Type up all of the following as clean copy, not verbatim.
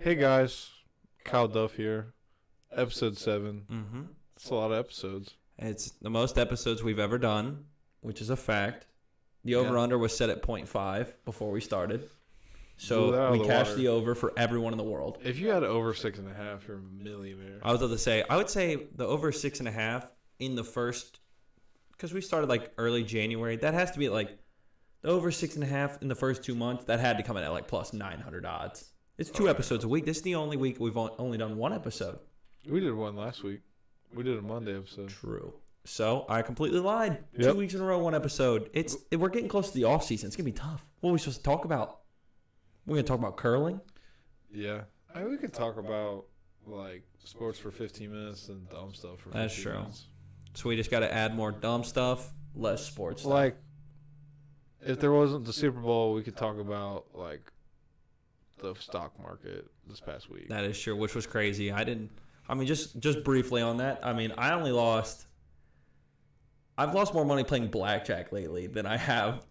Hey guys, Kyle Duff here. Episode 7. Mm-hmm. It's a lot of episodes. It's the most episodes we've ever done, which is a fact. The over-under was set at 0.5 before we started. So we cashed the over for everyone in the world. If you had over 6.5, you're a millionaire. I was about to say, I would say the over 6.5 in the first, because we started like early January. That has to be like the over 6.5 in the first 2 months. That had to come in at like plus 900 odds. It's two episodes a week. This is the only week we've only done one episode. We did one last week. We did a Monday episode. True. So I completely lied. Yep. 2 weeks in a row, one episode. We're getting close to the off season. It's gonna be tough. What are we supposed to talk about? We're gonna talk about curling. Yeah, we could talk about like sports for 15 minutes and dumb stuff for 15 That's true. minutes. So we just got to add more dumb stuff, less sports stuff. Like, if there wasn't the Super Bowl, we could talk about like the stock market this past week. That is true, which was crazy. Just briefly on that. I've lost more money playing blackjack lately than I have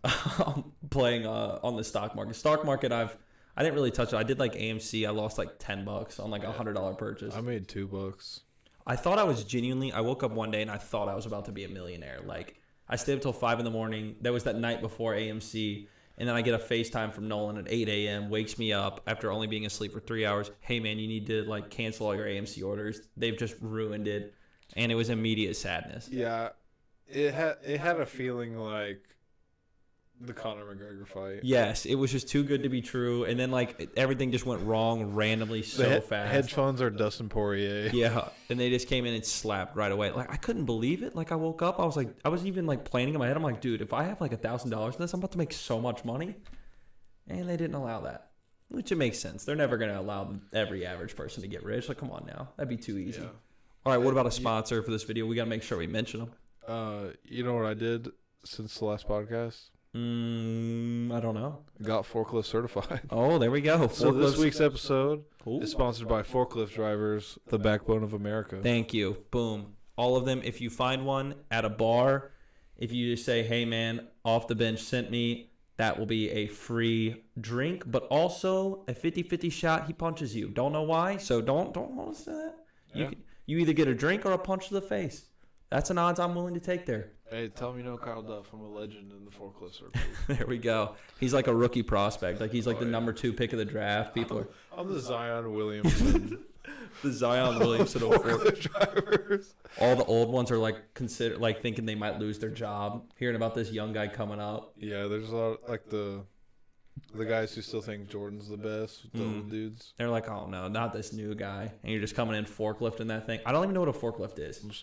playing on the stock market. Stock market, I didn't really touch it. I did like AMC. I lost like $10 on like a $100 purchase. I made $2. I thought I was I woke up one day and I thought I was about to be a millionaire. Like, I stayed up till 5 in the morning. That was that night before AMC. And then I get a FaceTime from Nolan at 8 a.m., wakes me up after only being asleep for 3 hours. Hey, man, you need to, like, cancel all your AMC orders. They've just ruined it. And it was immediate sadness. Yeah, it had a feeling like the Conor McGregor fight. Yes, it was just too good to be true. And then, like, everything just went wrong randomly fast. Headphones are Dustin Poirier. Yeah, and they just came in and slapped right away. Like, I couldn't believe it. Like, I woke up, I was even, like, planning in my head. I'm like, dude, if I have, like, $1,000 in this, I'm about to make so much money. And they didn't allow that, which it makes sense. They're never going to allow every average person to get rich. Like, come on now. That'd be too easy. Yeah. All right, what about a sponsor for this video? We got to make sure we mention them. You know what I did since the last podcast? I don't know. Got forklift certified. Oh, there we go. So this week's episode Ooh. is sponsored by Forklift Drivers, the backbone of America. Thank you. Boom. All of them. If you find one at a bar, if you just say, hey, man, off the bench sent me, that will be a free drink, but also a 50-50 shot. He punches you. Don't know why, so don't listen to that. Yeah. You either get a drink or a punch to the face. That's an odds I'm willing to take there. Hey, tell me you know Kyle Duff. I'm a legend in the forklift circle. There we go. He's like a rookie prospect. Like, he's like the number 2 pick of the draft. I'm the Zion Williamson. The Zion Williamson of forklift drivers. All the old ones are like thinking they might lose their job, hearing about this young guy coming up. Yeah, there's a lot of, like the guys who still think Jordan's the best, the old dudes. They're like, oh no, not this new guy. And you're just coming in forklifting that thing. I don't even know what a forklift is.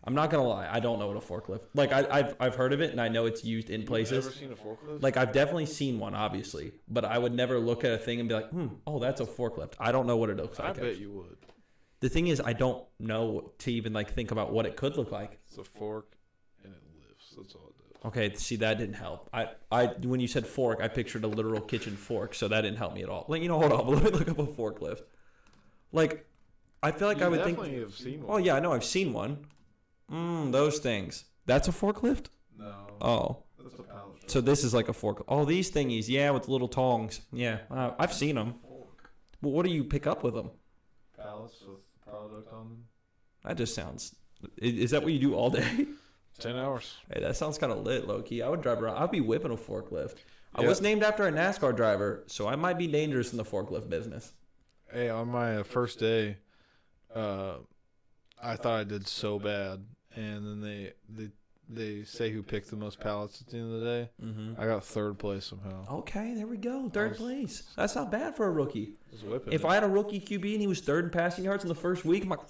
I'm not gonna lie, I don't know what a forklift. Like, I've heard of it and I know it's used in places. You've never seen a forklift? Like, I've definitely seen one, obviously, but I would never look at a thing and be like, oh, that's a forklift. I don't know what it looks like. I bet you would. The thing is, I don't know to even like think about what it could look like. It's a fork and it lifts. That's all it does. Okay, see, that didn't help. I when you said fork, I pictured a literal kitchen fork, so that didn't help me at all. Like, hold on, let me look up a forklift. Like, I feel like I would think. Definitely have seen one. Oh yeah, I know I've seen one. Those things. That's a forklift? No. Oh. That's a pallet truck. So this is like a fork. Oh, these thingies, yeah, with little tongs. Yeah, I've seen them. Well, what do you pick up with them? Pallets with product on them. That just sounds. Is that what you do all day? 10 hours. Hey, that sounds kind of lit, low key. I would drive around. I'd be whipping a forklift. I Yeah. was named after a NASCAR driver, so I might be dangerous in the forklift business. Hey, on my first day, I thought I did so bad, and then they say who picked the most pallets at the end of the day. I got 3rd place somehow. Okay, there we go. 3rd place. That's not bad for a rookie. Just whipping If it. I had a rookie QB and he was 3rd in passing yards in the first week, I'm like,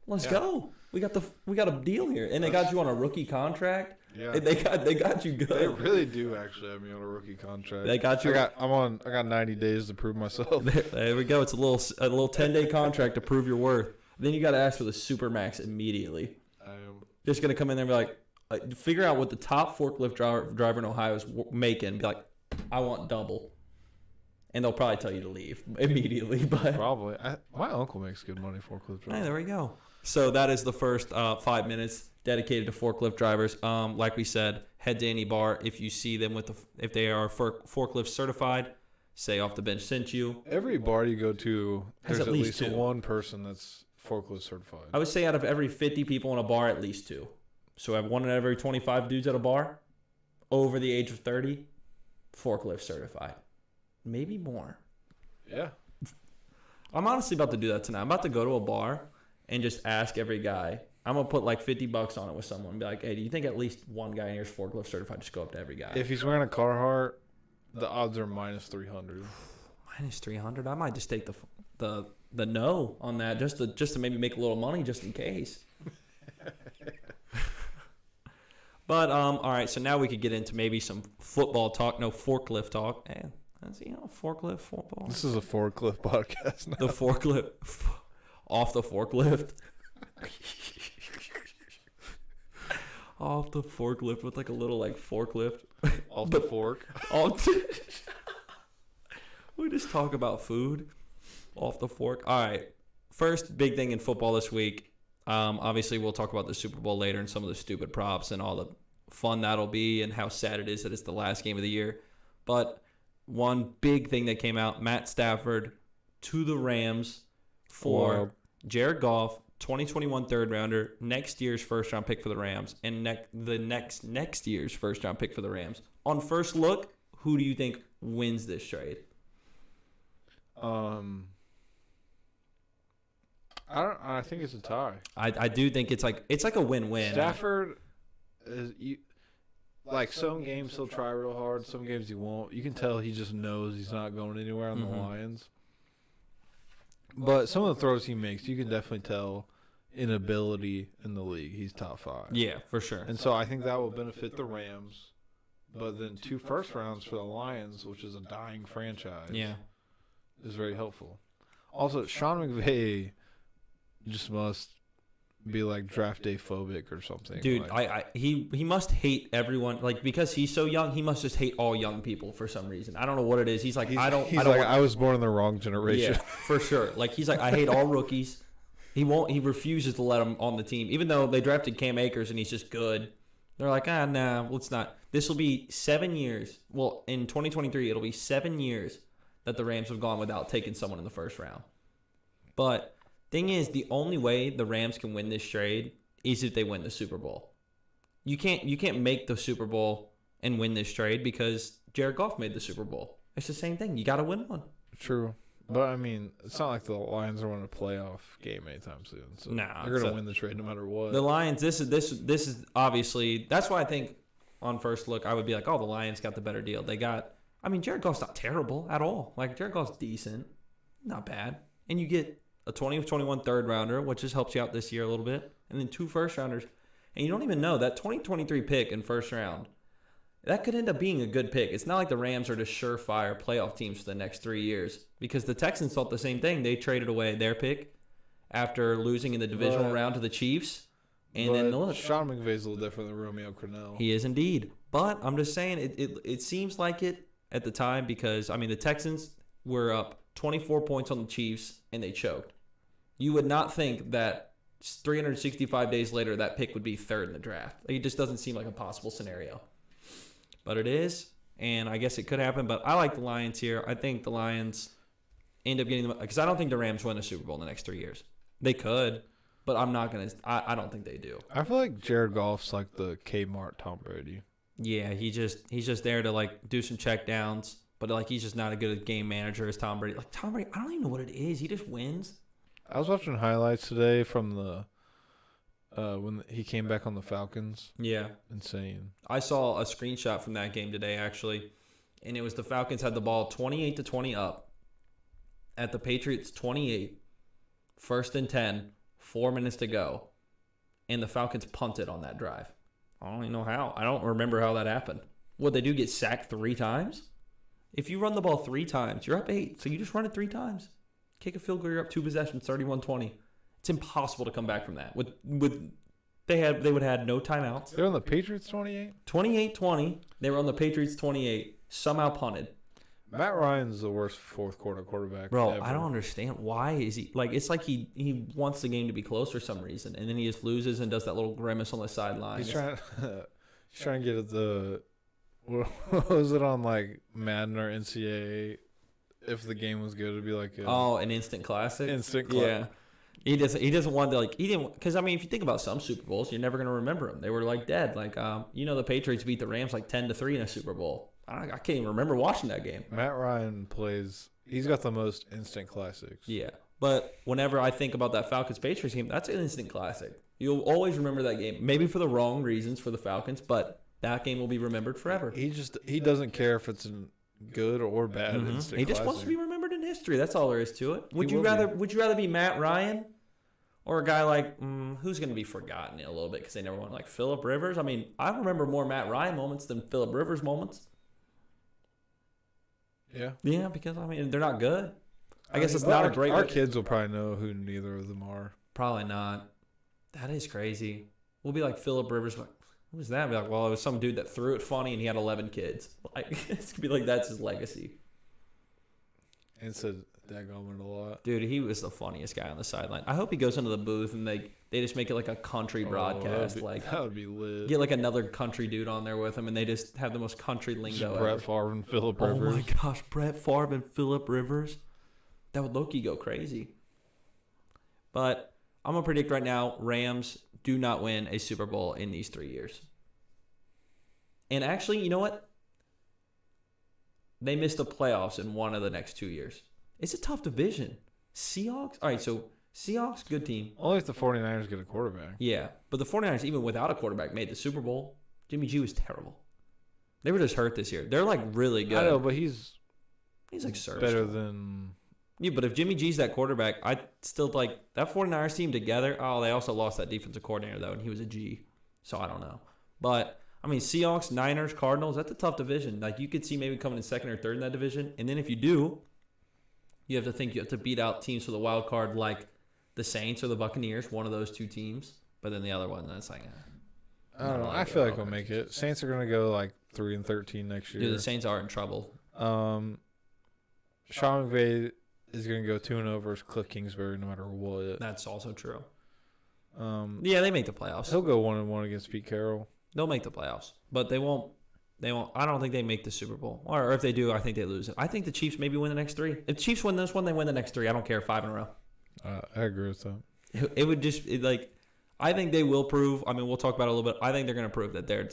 let's go. We got a deal here, and they got you on a rookie contract. Yeah. They got you good. They really do actually have me on a rookie contract. They got you. I got 90 days to prove myself. There we go. It's a little 10-day contract to prove your worth. Then you got to ask for the super max immediately. I am Just gonna come in there and be like, figure out what the top forklift driver in Ohio is making. Be like, I want double, and they'll probably tell you to leave immediately. But probably. My uncle makes good money forklift driving. hey, there we go. So that is the first 5 minutes dedicated to forklift drivers. Like we said, head to any bar if you see them if they are forklift certified. say off the bench sent you. Every bar you go to, there's at least two. one person that's forklift certified. I would say out of every 50 people in a bar, at least 2. So I have 1 in every 25 dudes at a bar over the age of 30, forklift certified. Maybe more. Yeah. I'm honestly about to do that tonight. I'm about to go to a bar and just ask every guy. I'm going to put like $50 on it with someone and be like, hey, do you think at least one guy in here is forklift certified? Just go up to every guy. If he's wearing a Carhartt, the odds are minus 300. Minus 300? I might just take the no on that just to maybe make a little money just in case. But, all right, so now we could get into maybe some football talk. No, forklift talk. Man, that's, forklift, football. This is a forklift podcast now. The forklift. Off the forklift. Off the forklift with like a little like forklift. Off the fork. We just talk about food. Off the fork. All right. First big thing in football this week. Obviously, we'll talk about the Super Bowl later and some of the stupid props and all the fun that'll be and how sad it is that it's the last game of the year. But one big thing that came out, Matt Stafford to the Rams for Jared Goff, 2021 third rounder, next year's first round pick for the Rams, and next year's first round pick for the Rams. On first look, who do you think wins this trade? I think it's a tie. I do think it's like a win-win. Stafford like some games he'll try real hard, some games he won't. You can tell he just knows he's not going anywhere on the Lions. But some of the throws he makes, you can definitely tell in ability in the league. He's top 5. Yeah, for sure. And so I think that will benefit the Rams. But then 2 first rounds for the Lions, which is a dying franchise, is very helpful. Also, Sean McVay just must be like draft day phobic or something. Dude, he must hate everyone. Like, because he's so young, he must just hate all young people for some reason. I don't know what it is. He's like, I was born in the wrong generation. Yeah, for sure. Like, he's like, I hate all rookies. He refuses to let them on the team, even though they drafted Cam Akers and he's just good. They're like, nah, let's not. This will be 7 years. Well, in 2023, it'll be 7 years that the Rams have gone without taking someone in the first round. But thing is, the only way the Rams can win this trade is if they win the Super Bowl. You can't make the Super Bowl and win this trade because Jared Goff made the Super Bowl. It's the same thing. You got to win one. True. But, I mean, it's not like the Lions are winning a playoff game anytime soon. So they're going to win the trade no matter what. The Lions, this is obviously, that's why I think on first look I would be like, oh, the Lions got the better deal. Jared Goff's not terrible at all. Like, Jared Goff's decent. Not bad. And you get a 2021 third rounder, which just helps you out this year a little bit, and then 2 first rounders. And you don't even know that 2023 pick in first round, that could end up being a good pick. It's not like the Rams are just surefire playoff teams for the next 3 years, because the Texans thought the same thing. They traded away their pick after losing in the divisional round to the Chiefs. And then look, Sean McVay's a little different than Romeo Crennel. He is indeed. But I'm just saying, it seems like it at the time because, I mean, the Texans were up 24 points on the Chiefs, and they choked. You would not think that 365 days later that pick would be third in the draft. Like, it just doesn't seem like a possible scenario. But it is, and I guess it could happen. But I like the Lions here. I think the Lions end up getting them because I don't think the Rams win the Super Bowl in the next 3 years. They could, but I'm not going to – I don't think they do. I feel like Jared Goff's like the Kmart Tom Brady. Yeah, he's just there to, like, do some check downs. But, like, he's just not a good game manager as Tom Brady. Like, Tom Brady, I don't even know what it is. He just wins. I was watching highlights today from the when he came back on the Falcons. Yeah. Insane. I saw a screenshot from that game today, actually. And it was the Falcons had the ball 28-20 up at the Patriots 28, 1st and 10, 4 minutes to go. And the Falcons punted on that drive. I don't even know how. I don't remember how that happened. What they do, get sacked 3 times? If you run the ball 3 times, you're up 8. So you just run it 3 times. Kick a field goal, you're up 2 possessions, 31-20. It's impossible to come back from that. They would have had no timeouts. They're on the Patriots 28? 28-20. They were on the Patriots 28. Somehow punted. Matt Ryan's the worst fourth quarter quarterback. Bro, ever. I don't understand. Why is he like? It's like he wants the game to be close for some reason, and then he just loses and does that little grimace on the sideline. He's trying to get at the. What was it on like Madden or NCAA? if the game was good, it'd be like an instant classic. Yeah. He doesn't want to he didn't because I mean if you think about some Super Bowls you're never gonna remember them. They were like dead. Like the Patriots beat the Rams like 10-3 in a Super Bowl. I can't even remember watching that game. Matt Ryan plays. He's got the most instant classics. Yeah, but whenever I think about that Falcons Patriots game, that's an instant classic. You'll always remember that game. Maybe for the wrong reasons for the Falcons, but that game will be remembered forever. He doesn't care if it's good or bad. Instant he just classic. wants to be remembered in history. That's all there is to it. Would you rather be Matt Ryan? Or a guy like, who's going to be forgotten in a little bit because they never won, like Phillip Rivers? I mean, I remember more Matt Ryan moments than Phillip Rivers moments. Yeah. Yeah, because, I mean, they're not good. I guess it's not a great... Our kids will probably know who neither of them are. Probably not. That is crazy. We'll be like Phillip Rivers, like, who was that? Be like, well, it was some dude that threw it funny and he had 11 kids. Like, it's going to be like, that's his legacy. And said that going a lot. Dude, he was the funniest guy on the sideline. I hope he goes into the booth and they just make it like a country broadcast. That would be lit. Get like another country dude on there with him and they just have the most country lingo ever. Brett Favre and Phillip Rivers. Oh my gosh, Brett Favre and Phillip Rivers. That would low-key go crazy. But I'm going to predict right now, Rams do not win a Super Bowl in these 3 years. And actually, you know what? They missed the playoffs in one of the next 2 years. It's a tough division. Seahawks? All right, so Seahawks, good team. Only if the 49ers get a quarterback. Yeah, but the 49ers, even without a quarterback, made the Super Bowl. Jimmy G was terrible. They were just hurt this year. They're like really good. I know, but he's like serviceable. Better than... Yeah, but if Jimmy G's that quarterback, I still like that 49ers team together. Oh, they also lost that defensive coordinator, though, and he was a G. So I don't know. But, I mean, Seahawks, Niners, Cardinals, that's a tough division. Like, you could see maybe coming in second or third in that division. And then if you do, you have to think you have to beat out teams for the wild card like the Saints or the Buccaneers, one of those two teams. But then the other one, that's like... I don't know. I feel like we'll make it. Saints are going to go like 3-13 next year. Dude, the Saints are in trouble. Sean McVay is going to go 2-0 versus Cliff Kingsbury no matter what. That's also true. Yeah, they make the playoffs. He'll go 1-1 against Pete Carroll. They'll make the playoffs, but they won't. I don't think they make the Super Bowl. Or if they do, I think they lose it. I think the Chiefs maybe win the next 3. If the Chiefs win this one, they win the next 3. I don't care. 5 in a row. I agree with that. It would just like. I think they will prove. I mean, we'll talk about it a little bit. I think they're going to prove that they're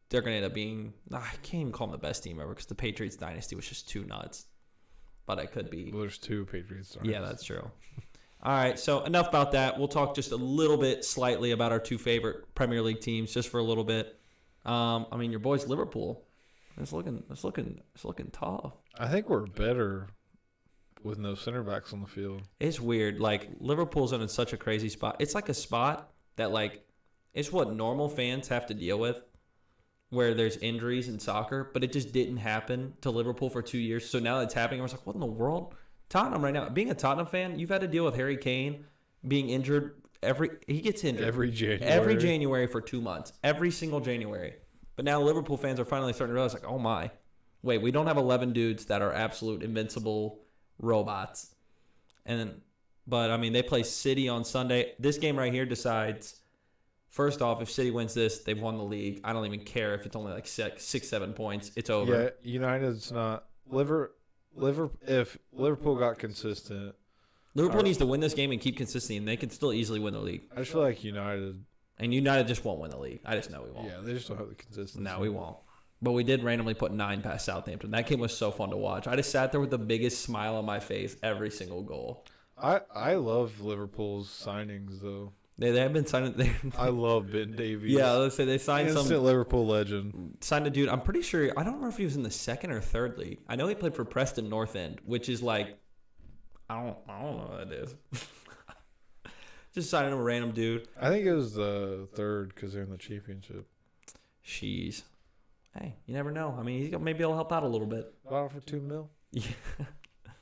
going to end up being. I can't even call them the best team ever because the Patriots dynasty was just too nuts. But it could be. Well, there's 2 Patriots dynasties. Yeah, that's true. All right, so enough about that. We'll talk just a little bit, slightly, about our 2 favorite Premier League teams, just for a little bit. I mean, your boys Liverpool. It's looking tough. I think we're better with no center backs on the field. It's weird. Like Liverpool's in such a crazy spot. It's like a spot that like it's what normal fans have to deal with, where there's injuries in soccer, but it just didn't happen to Liverpool for 2 years. So now that it's happening, I was like, what in the world? Tottenham right now. Being a Tottenham fan, you've had to deal with Harry Kane being injured. He gets injured every January. Every January for 2 months. Every single January. But now Liverpool fans are finally starting to realize, like, oh my, wait, we don't have 11 dudes that are absolute invincible robots. But I mean, they play City on Sunday. This game right here decides. First off, if City wins this, they've won the league. I don't even care if it's only like 6-7 points. It's over. Yeah, United's not. If Liverpool got consistent. Liverpool needs to win this game and keep consistency, and they can still easily win the league. I just feel like United. And United just won't win the league. I just know we won't. Yeah, they just don't have the consistency. No, we won't. But we did randomly put 9 past Southampton. That game was so fun to watch. I just sat there with the biggest smile on my face every single goal. I love Liverpool's signings, though. They have been signing. I love Ben Davies. Yeah, let's say they signed Instant Liverpool legend. Signed a dude. I'm pretty sure. I don't remember if he was in the 2nd or 3rd league. I know he played for Preston North End, which is like, I don't know what that is. Just signing a random dude. I think it was the 3rd because they're in the championship. Jeez. Hey, you never know. I mean, maybe he'll help out a little bit. Bought for $2 million. Yeah,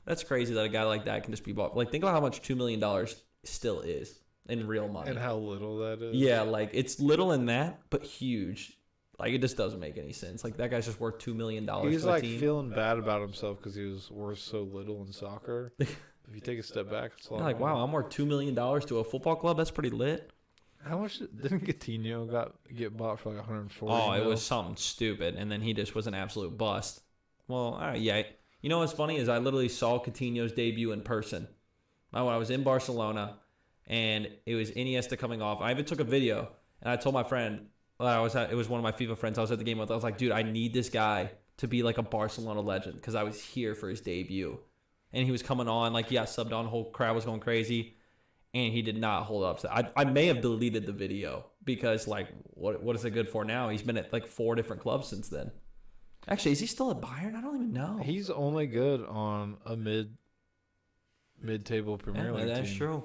that's crazy that a guy like that can just be bought. Like, think about how much $2 million still is in real money, and how little that is. Yeah, like it's little in that, but huge. Like it just doesn't make any sense. Like that guy's just worth $2 million. He's like feeling bad about himself because he was worth so little in soccer. If you take a step back, it's a lot. You're like, wow, I'm worth $2 million to a football club. That's pretty lit. How much didn't Coutinho get bought for like 140? Oh, it was something stupid, and then he just was an absolute bust. Well, yeah, You know what's funny is I literally saw Coutinho's debut in person. When I was in Barcelona, and it was Iniesta coming off. I even took a video, and I told my friend, it was one of my FIFA friends I was at the game with. I was like, dude, I need this guy to be like a Barcelona legend because I was here for his debut. And he was coming on, like, yeah, subbed on, whole crowd was going crazy, and he did not hold up. So I may have deleted the video because, like, what is it good for now? He's been at, like, 4 different clubs since then. Actually, is he still at Bayern? I don't even know. He's only good on a mid-table Premier League that's team. True.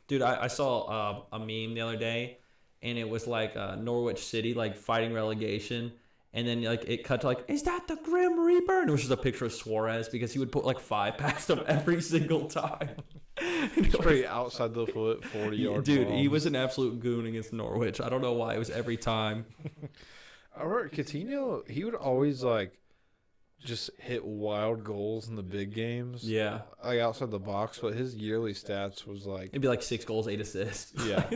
Dude, I saw a meme the other day, and it was like Norwich City, like, fighting relegation. And then, like, it cut to, like, is that the Grim Reaper? And it was just a picture of Suarez because he would put, like, 5 past him every single time. Straight outside the foot, 40-yard Dude, bombs. he was an absolute goon against Norwich. I don't know why. It was every time. I remember Coutinho, he would always, like, just hit wild goals in the big games. Yeah. Like, outside the box. But his yearly stats was, like... It'd be, like, 6 goals, 8 assists. Yeah.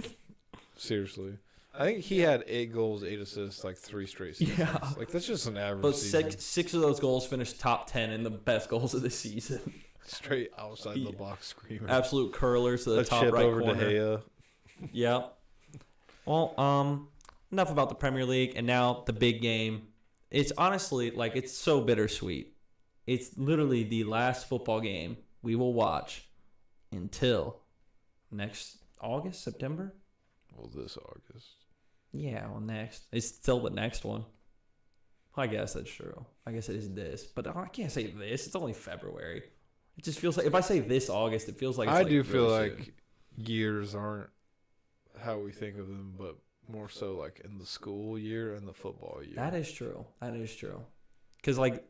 Seriously. I think he had 8 goals, 8 assists, like 3 straight seasons. Yeah. Like, that's just an average but season. six of those goals finished top 10 in the best goals of the season. Straight outside the box screaming. Absolute curlers to the top chip right over corner. De Gea. Yeah. Well, enough about the Premier League, and now the big game. It's honestly, like, it's so bittersweet. It's literally the last football game we will watch until next August, September? Well, this August. Yeah, well, next. It's still the next one. I guess that's true. I guess it is this. But I can't say this. It's only February. It just feels like, if I say this August, it feels like it's I like do feel really like soon. years aren't how we think of them, but more so like in the school year and the football year. That is true. That is true. Because, like,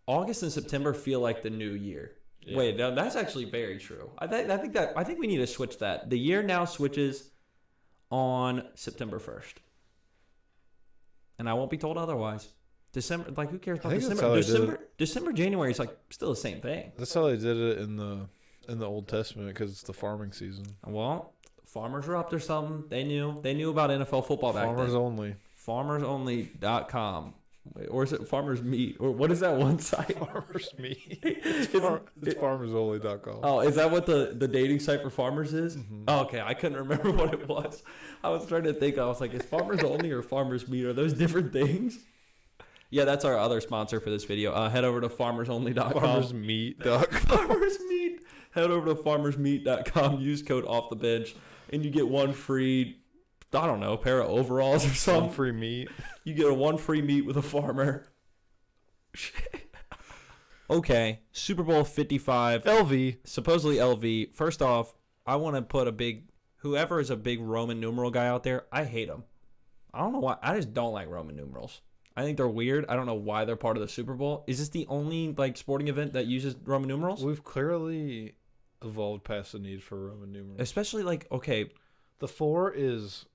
August and September feel like the new year. Yeah. Wait, no, that's actually very true. I think we need to switch that. The year now switches on September 1st. And I won't be told otherwise. December, like, who cares about December? December, January is, like, still the same thing. That's how they did it in the Old Testament because it's the farming season. Well, farmers were up to something. They knew about NFL football back then. Farmers only. FarmersOnly.com. Or is it Farmers Meat? Or what is that one site? Farmers Meat. It's FarmersOnly.com. Oh, is that what the dating site for farmers is? Mm-hmm. Oh, okay. I couldn't remember what it was. I was trying to think. I was like, is Farmers Only or Farmers Meat? Are those different things? Yeah, that's our other sponsor for this video. Head over to FarmersOnly.com. FarmersMeat.com. Farmers Meat. Head over to FarmersMeat.com. Use code OffTheBench, and you get one free, I don't know, pair of overalls or something. One free meat. You get one free meat with a farmer. Okay, Super Bowl 55. LV. Supposedly LV. First off, I want to put whoever is a big Roman numeral guy out there, I hate them. I don't know why. I just don't like Roman numerals. I think they're weird. I don't know why they're part of the Super Bowl. Is this the only, like, sporting event that uses Roman numerals? We've clearly evolved past the need for Roman numerals. Especially, like, okay. The 4 is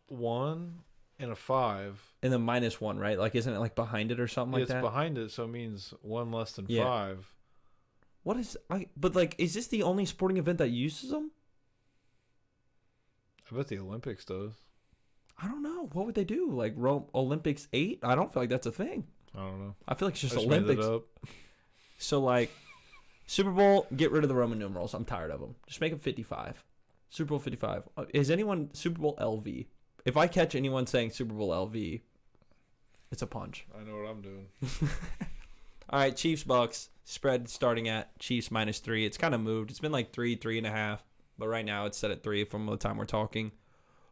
1 and a 5. And then -1, right? Like, isn't it, like, behind it or something like that? It's behind it, so it means 1 less than 5. What is... But, like, is this the only sporting event that uses them? I bet the Olympics does. I don't know. What would they do? Like, Olympics 8? I don't feel like that's a thing. I don't know. I feel like it's just Olympics. Olympics. Made it up. So, like, Super Bowl, get rid of the Roman numerals. I'm tired of them. Just make them 55. Super Bowl 55. Is anyone Super Bowl LV? If I catch anyone saying Super Bowl LV, it's a punch. I know what I'm doing. All right, Chiefs Bucs spread starting at Chiefs -3. It's kind of moved. It's been like 3.5, but right now it's set at 3 from the time we're talking.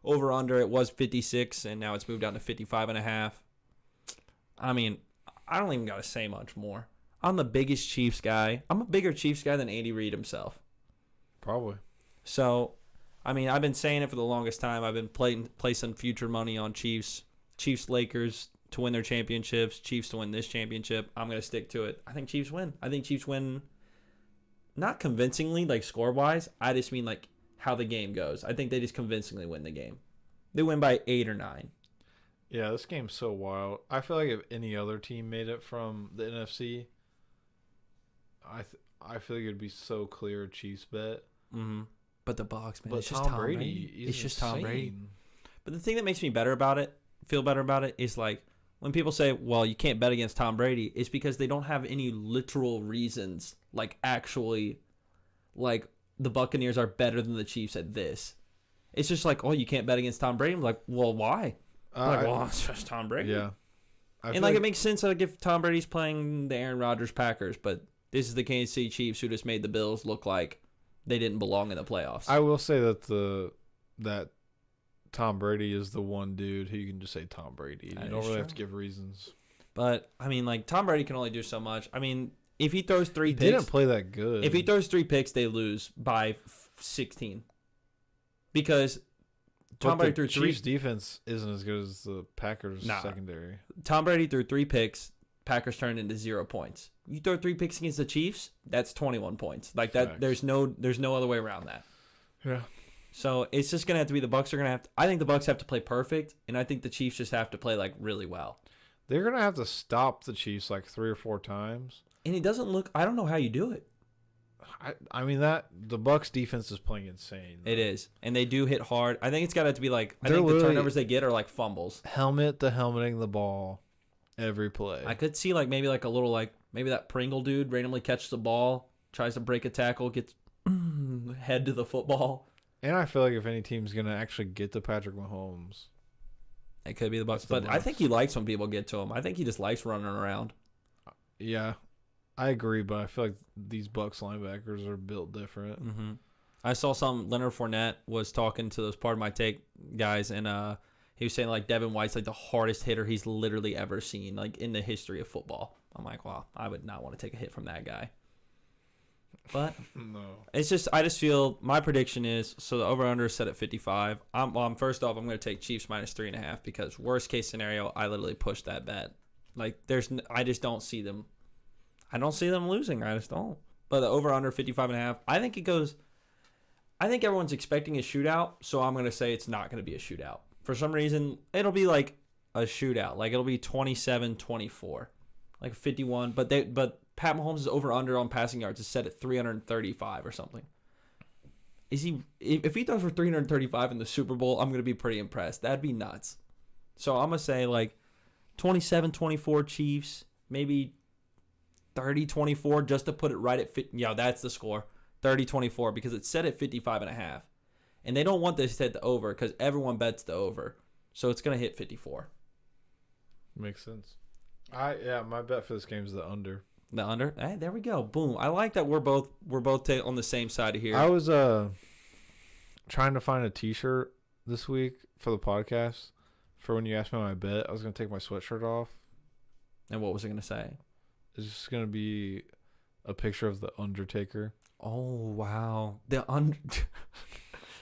Over under, it was 56, and now it's moved down to 55.5. I mean, I don't even got to say much more. I'm the biggest Chiefs guy. I'm a bigger Chiefs guy than Andy Reid himself. Probably. So, I mean, I've been saying it for the longest time. I've been placing future money on Chiefs. Lakers to win their championships. Chiefs to win this championship. I'm going to stick to it. I think Chiefs win. I think Chiefs win not convincingly, like score-wise. I just mean like how the game goes. I think they just convincingly win the game. They win by 8 or 9. Yeah, this game's so wild. I feel like if any other team made it from the NFC, I feel like it'd be so clear Chiefs bet. Mm-hmm. But the Bucs, man, but it's just Tom Brady. It's just Tom Brady. But the thing that makes me feel better about it, is like when people say, well, you can't bet against Tom Brady, it's because they don't have any literal reasons, like actually, like the Buccaneers are better than the Chiefs at this. It's just like, oh, you can't bet against Tom Brady. I'm like, well, why? Well, it's just Tom Brady. Yeah. And like it makes sense like if Tom Brady's playing the Aaron Rodgers Packers, but this is the Kansas City Chiefs who just made the Bills look like they didn't belong in the playoffs. I will say that Tom Brady is the one dude who you can just say Tom Brady. You don't really have to give reasons. But I mean, like Tom Brady can only do so much. I mean, if he throws 3 picks, he didn't play that good. If he throws 3 picks, they lose by 16 because Tom Brady threw 3. Chiefs defense isn't as good as the Packers secondary. Tom Brady threw 3 picks. Packers turned into 0 points. You throw 3 picks against the Chiefs, that's 21 points. Like that, there's no other way around that. Yeah. So it's just gonna have to be the Bucs are gonna have to. I think the Bucs have to play perfect, and I think the Chiefs just have to play like really well. They're gonna have to stop the Chiefs like 3 or 4 times. And it doesn't look. I don't know how you do it. I mean that the Bucs defense is playing insane. It is, and they do hit hard. I think it's got to be like. I think the turnovers they get are like fumbles. Helmeting the ball every play. I could see like maybe like a little like maybe that Pringle dude randomly catches the ball, tries to break a tackle, gets head to the football. And I feel like if any team's going to actually get to Patrick Mahomes, it could be the Bucs. But I think he likes when people get to him. I think he just likes running around. Yeah, I agree, but I feel like these Bucs linebackers are built different. Mm-hmm. I saw Leonard Fournette was talking to those Part of My Take guys, and he was saying like Devin White's like the hardest hitter he's literally ever seen, like in the history of football. I'm like, wow, I would not want to take a hit from that guy. But no, it's just I just feel my prediction is so the over/under is set at 55. First off, I'm going to take Chiefs minus 3.5 because worst case scenario, I literally push that bet. Like I just don't see them. I don't see them losing. I just don't. But the over/under 55.5. I think it goes. I think everyone's expecting a shootout, so I'm going to say it's not going to be a shootout. For some reason, it'll be like a shootout. Like it'll be 27-24, like 51. But Pat Mahomes' over/under on passing yards is set at 335 or something. If he throws for 335 in the Super Bowl, I'm going to be pretty impressed. That'd be nuts. So I'm going to say like 27-24 Chiefs, maybe 30-24 just to put it right at 50. Yeah, that's the score. 30-24 because it's set at 55.5. And they don't want this to hit the over because everyone bets the over. So it's going to hit 54. Makes sense. My bet for this game is the under. The under? Hey, there we go. Boom. I like that we're both on the same side of here. I was trying to find a t-shirt this week for the podcast for when you asked me my bet. I was going to take my sweatshirt off. And what was it going to say? It's just going to be a picture of the Undertaker. Oh, wow.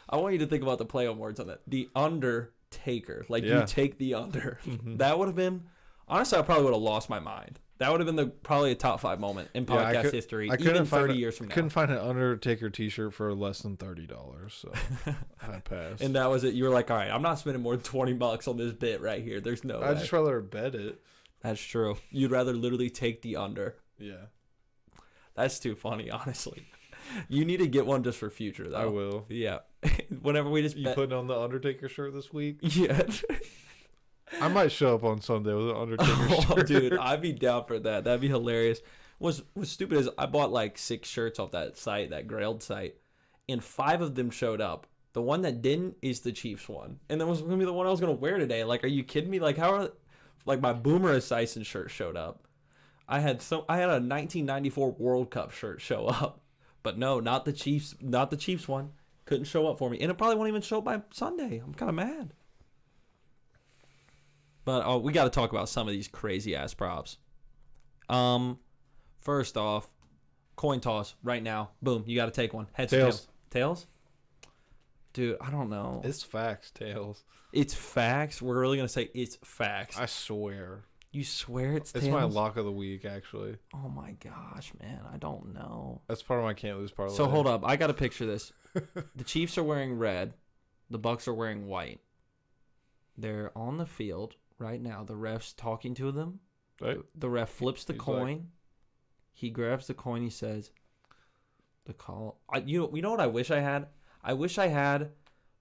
I want you to think about the play on words on that. The Undertaker. Like you take the under. Mm-hmm. That would have been, honestly, I probably would have lost my mind. That would have been probably a top 5 moment in podcast history, even 30 years from now. I couldn't find an Undertaker t-shirt for less than $30, so I passed. And that was it. You were like, all right, I'm not spending more than $20 on this bit right here. There's no way. I'd just rather bet it. That's true. You'd rather literally take the under. Yeah. That's too funny, honestly. You need to get one just for future, though. I will. Yeah. Whenever we just You putting on the Undertaker shirt this week? Yeah. I might show up on Sunday with an Undertaker shirt. Dude, I'd be down for that. That'd be hilarious. What's stupid is I bought like 6 shirts off that site, that Grailed site, and 5 of them showed up. The one that didn't is the Chiefs one. And that was going to be the one I was going to wear today. Like, are you kidding me? Like, like my Boomer Esiason shirt showed up. I had a 1994 World Cup shirt show up. But no, not the Chiefs one. Couldn't show up for me. And it probably won't even show up by Sunday. I'm kind of mad. But we got to talk about some of these crazy-ass props. First off, coin toss right now. Boom, you got to take one. Heads or tails? Tails? Dude, I don't know. It's facts, tails. It's facts? We're really going to say it's facts. I swear. You swear it's tails? It's my lock of the week, actually. Oh, my gosh, man. I don't know. That's part of my can't lose parlay. So, hold up. I got to picture this. The Chiefs are wearing red. The Bucs are wearing white. They're on the field right now. The ref's talking to them. Right. The ref flips the coin. He grabs the coin. He says, "The call." You know what I wish I had? I wish I had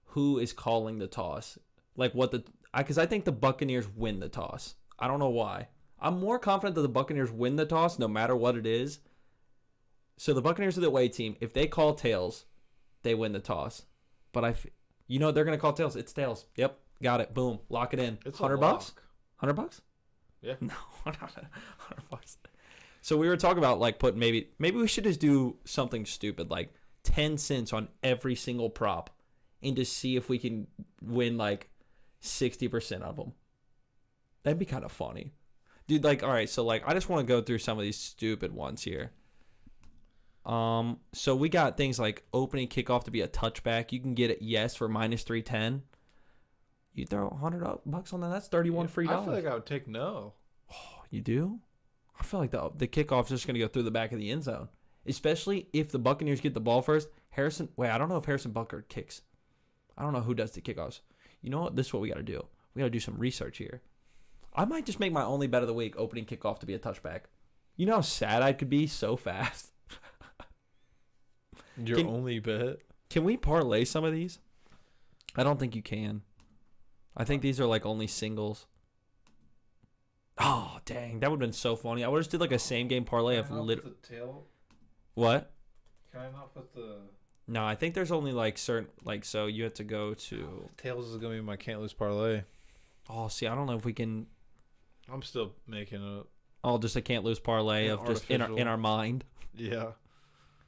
who is calling the toss. Like what because I think the Buccaneers win the toss. I don't know why. I'm more confident that the Buccaneers win the toss no matter what it is. So the Buccaneers are the away team. If they call tails, they win the toss. But they're going to call tails. It's tails. Yep. Got it. Boom. Lock it in. It's $100? $100? Yeah. No, $100. So we were talking about like putting maybe we should just do something stupid like 10 cents on every single prop and just see if we can win like 60% of them. That'd be kind of funny. Dude, like, all right, so like I just want to go through some of these stupid ones here. So we got things like opening kickoff to be a touchback. You can get it yes for -310. You throw $100 on that, that's $31 free dollars. I feel like I would take no. Oh, you do? I feel like the kickoff's just going to go through the back of the end zone. Especially if the Buccaneers get the ball first. I don't know if Harrison Butker kicks. I don't know who does the kickoffs. You know what? This is what we got to do. We got to do some research here. I might just make my only bet of the week opening kickoff to be a touchback. You know how sad I could be so fast? Your only bet? Can we parlay some of these? I don't think you can. I think these are like only singles. Oh, dang. That would have been so funny. I would have just did like a same game parlay of the tail? What? Can I not put the... No, I think there's only like certain, like, so you have to go to... Tails is going to be my can't lose parlay. Oh, see, I don't know if we can... I'm still making it. Oh, just a can't lose parlay of just in our mind. Yeah.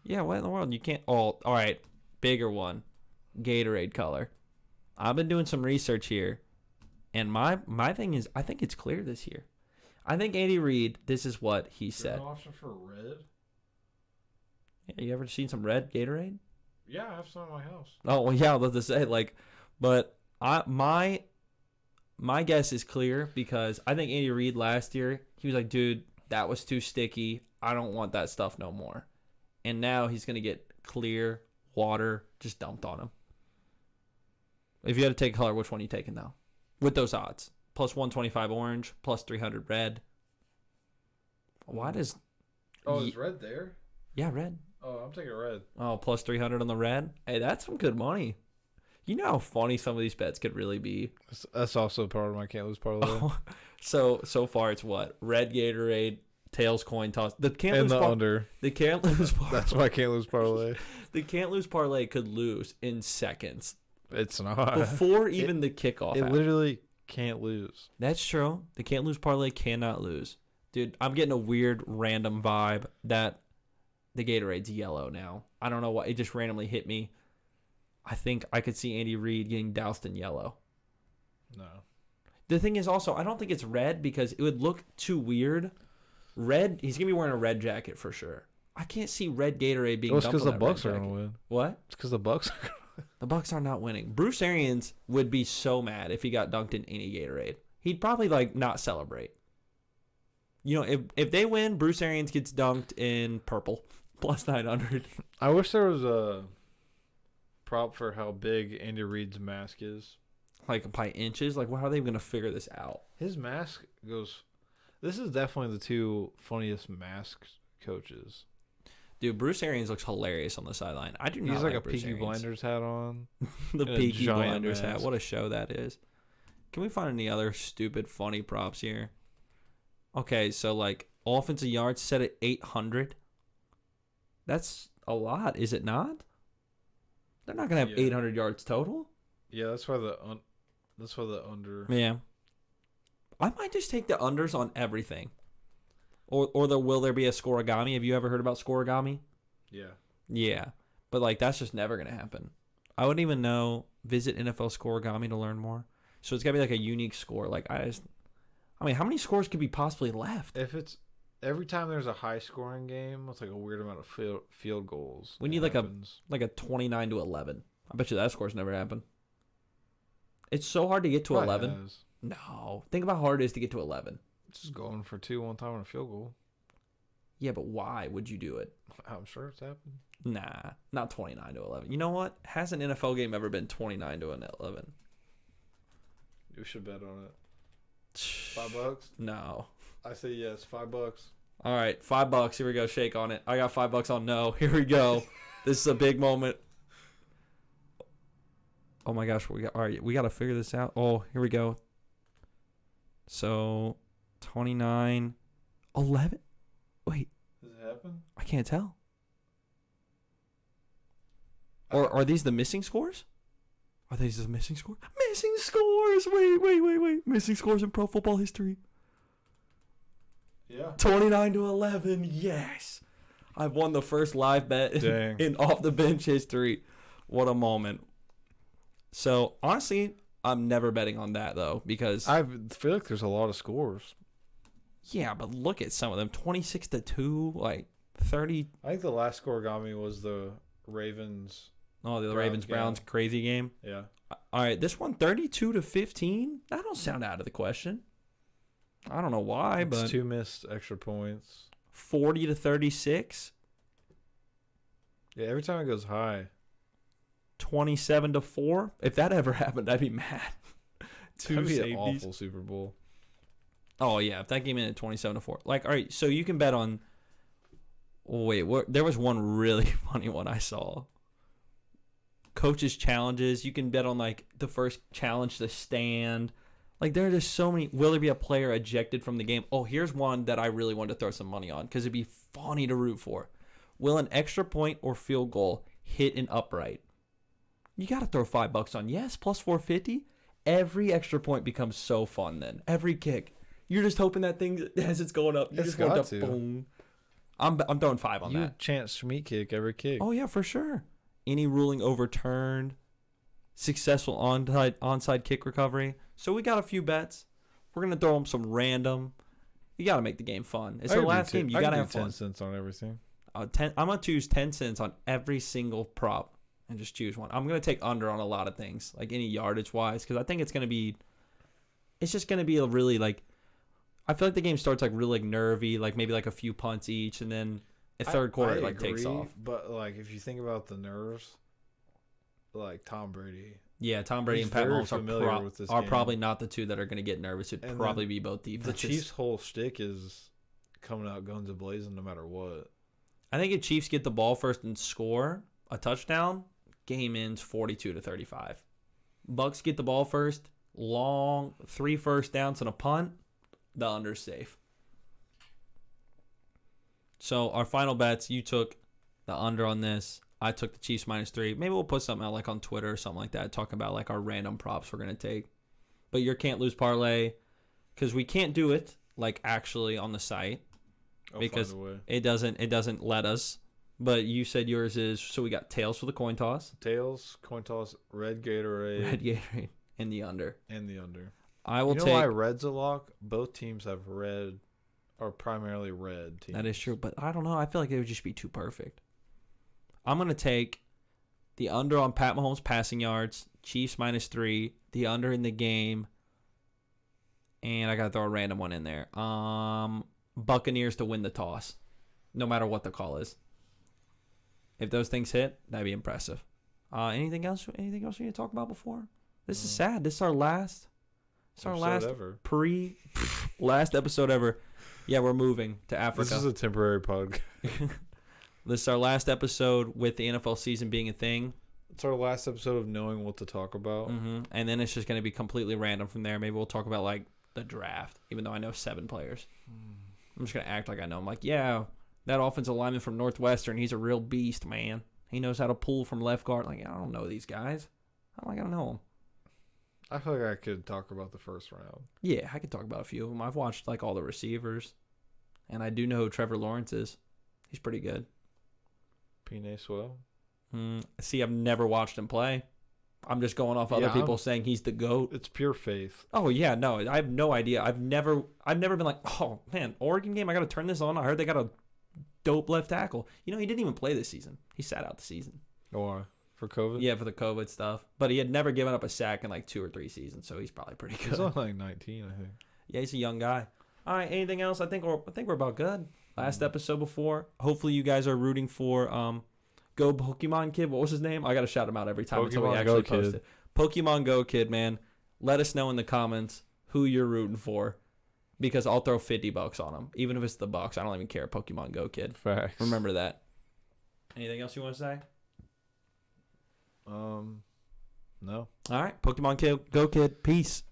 Yeah, what in the world? You can't... Oh, all right. Bigger one. Gatorade color. I've been doing some research here. And my thing is, I think it's clear this year. I think Andy Reid, this is what he said. An option for red? Yeah, you ever seen some red Gatorade? Yeah, I have some in my house. Oh, well, yeah, I was about to say, like, but my guess is clear because I think Andy Reid last year, he was like, dude, that was too sticky. I don't want that stuff no more. And now he's going to get clear water just dumped on him. If you had to take a color, which one are you taking now? With those odds. Plus 125 orange, plus 300 red. Why does... Oh, is red there? Yeah, red. Oh, I'm taking red. Oh, plus 300 on the red? Hey, that's some good money. You know how funny some of these bets could really be. That's also part of my can't lose parlay. Oh, so far it's what? Red Gatorade, tails coin toss. Under. The can't lose parlay. That's my can't lose parlay. The can't lose parlay could lose in seconds. It's not. Before even the kickoff. It literally can't lose. That's true. The can't lose parlay cannot lose. Dude, I'm getting a weird random vibe that the Gatorade's yellow now. I don't know why. It just randomly hit me. I think I could see Andy Reid getting doused in yellow. No. The thing is also, I don't think it's red because it would look too weird. Red, he's going to be wearing a red jacket for sure. I can't see red Gatorade being dumped on that red jacket. It's because the Bucs are going to win. What? It's because the Bucs are going to win. The Bucs are not winning. Bruce Arians would be so mad if he got dunked in any Gatorade. He'd probably like not celebrate. You know, if they win, Bruce Arians gets dunked in purple plus 900. I wish there was a prop for how big Andy Reid's mask is. Like by inches? Like, how are they going to figure this out? His mask goes... This is definitely the two funniest masked coaches. Dude, Bruce Arians looks hilarious on the sideline. I do not He's like a Bruce Peaky Arians. Blinders hat on. The Peaky Blinders mask. hat. What a show that is. Can we find any other stupid, funny props here? Okay, so like offensive yards set at 800. That's a lot, is it not? They're not going to have 800 yards total. Yeah, that's why the under. Yeah. I might just take the unders on everything. Or will there be a scoregami? Have you ever heard about scoregami? Yeah. Yeah. But like that's just never going to happen. I wouldn't even know. Visit NFL scoregami to learn more. So it's got to be like a unique score. Like I mean, how many scores could be possibly left? If it's every time there's a high scoring game, it's like a weird amount of field goals. We need like a 29-11. I bet you that score's never happened. It's so hard to get to 11. No. Think about how hard it is to get to 11. Just going for 2 one time on a field goal. Yeah, but why would you do it? I'm sure it's happened. Nah, not 29-11. You know what? Has an NFL game ever been 29-11? You should bet on it. $5? No. I say yes. $5. All right, $5. Here we go. Shake on it. I got $5 on no. Here we go. This is a big moment. Oh my gosh, all right, we got to figure this out. Oh, here we go. So 29, 11. Wait. Does it happen? I can't tell. Or are these the missing scores? Are these the missing scores? Missing scores! Wait. Missing scores in pro football history. Yeah. 29-11. Yes. I've won the first live bet in off the bench history. What a moment. So, honestly, I'm never betting on that, though, because I feel like there's a lot of scores. Yeah, but look at some of them. 26-2, like 30. I think the last score got me was the Ravens. Oh, the Ravens-Browns crazy game. Yeah. All right, this one 32-15. That don't sound out of the question. I don't know why, but 2 missed extra points. 40-36. Yeah, every time it goes high. 27-4. If that ever happened, I'd be mad. That'd be an awful Super Bowl. Oh yeah, if that game ended 27-4. Like, all right, so you can bet on. Wait, there was one really funny one I saw. Coaches challenges. You can bet on like the first challenge to stand. Like there are just so many. Will there be a player ejected from the game? Oh, here's one that I really wanted to throw some money on because it'd be funny to root for. Will an extra point or field goal hit an upright? You got to throw $5 on yes, plus 450. Every extra point becomes so fun then. Every kick. You're just hoping that thing, as it's going up, you just want to boom. I'm throwing 5 on that. You chance Schmeat kick every kick. Oh, yeah, for sure. Any ruling overturned. Successful onside kick recovery. So we got a few bets. We're going to throw them some random. You got to make the game fun. It's the last game. You got to have fun. 10 cents on everything. I'm going to choose 10 cents on every single prop and just choose one. I'm going to take under on a lot of things, like any yardage-wise, because I think it's just going to be a really, like, I feel like the game starts like really like nervy, like maybe like a few punts each, and then a third quarter I agree, takes off. But like if you think about the nerves, like Tom Brady. Yeah, Tom Brady and Pat Mahomes are probably not the two that are going to get nervous. It'd probably be both defenses. The Chiefs' whole shtick is coming out guns a-blazing no matter what. I think if Chiefs get the ball first and score a touchdown, game ends 42-35. Bucs get the ball first, long 3 first downs and a punt. The under's safe. So our final bets, you took the under on this. I took the Chiefs -3. Maybe we'll put something out like on Twitter or something like that, talking about like our random props we're going to take. But your can't lose parlay, because we can't do it like actually on the site because it doesn't let us. But you said yours is, so we got tails for the coin toss. Tails, coin toss, red Gatorade, and the under. I will take. Why red's a lock? Both teams have red, are primarily red teams. That is true, but I don't know. I feel like it would just be too perfect. I'm going to take the under on Pat Mahomes passing yards, Chiefs -3, the under in the game, and I got to throw a random one in there. Buccaneers to win the toss, no matter what the call is. If those things hit, that'd be impressive. Anything else? Anything else we need to talk about before? This is sad. This is our last. It's our last last episode ever. Yeah, we're moving to Africa. This is a temporary podcast. This is our last episode with the NFL season being a thing. It's our last episode of knowing what to talk about. Mm-hmm. And then it's just going to be completely random from there. Maybe we'll talk about like the draft, even though I know 7 players. I'm just going to act like I know. I'm like, yeah, that offensive lineman from Northwestern, he's a real beast, man. He knows how to pull from left guard. Like, I don't know these guys. I don't know them. I feel like I could talk about the first round. Yeah, I could talk about a few of them. I've watched like all the receivers, and I do know who Trevor Lawrence is. He's pretty good. P.N.A. Swell. See, I've never watched him play. I'm just going off other people saying he's the GOAT. It's pure faith. Oh yeah, no, I have no idea. I've never been like, oh man, Oregon game, I got to turn this on. I heard they got a dope left tackle. He didn't even play this season. He sat out the season. Why? For COVID? Yeah, for the COVID stuff. But he had never given up a sack in like 2 or 3 seasons, so he's probably pretty good. He's only like 19, I think. Yeah, he's a young guy. All right, anything else? I think we're about good. Last episode before. Hopefully you guys are rooting for Go Pokemon Kid. What was his name? I got to shout him out every time until we actually post it. Pokemon Go Kid, man. Let us know in the comments who you're rooting for, because I'll throw $50 on him, even if it's the Bucs. I don't even care. Pokemon Go Kid. Facts. Remember that. Anything else you want to say? No. All right. Pokemon Go Kid. Peace.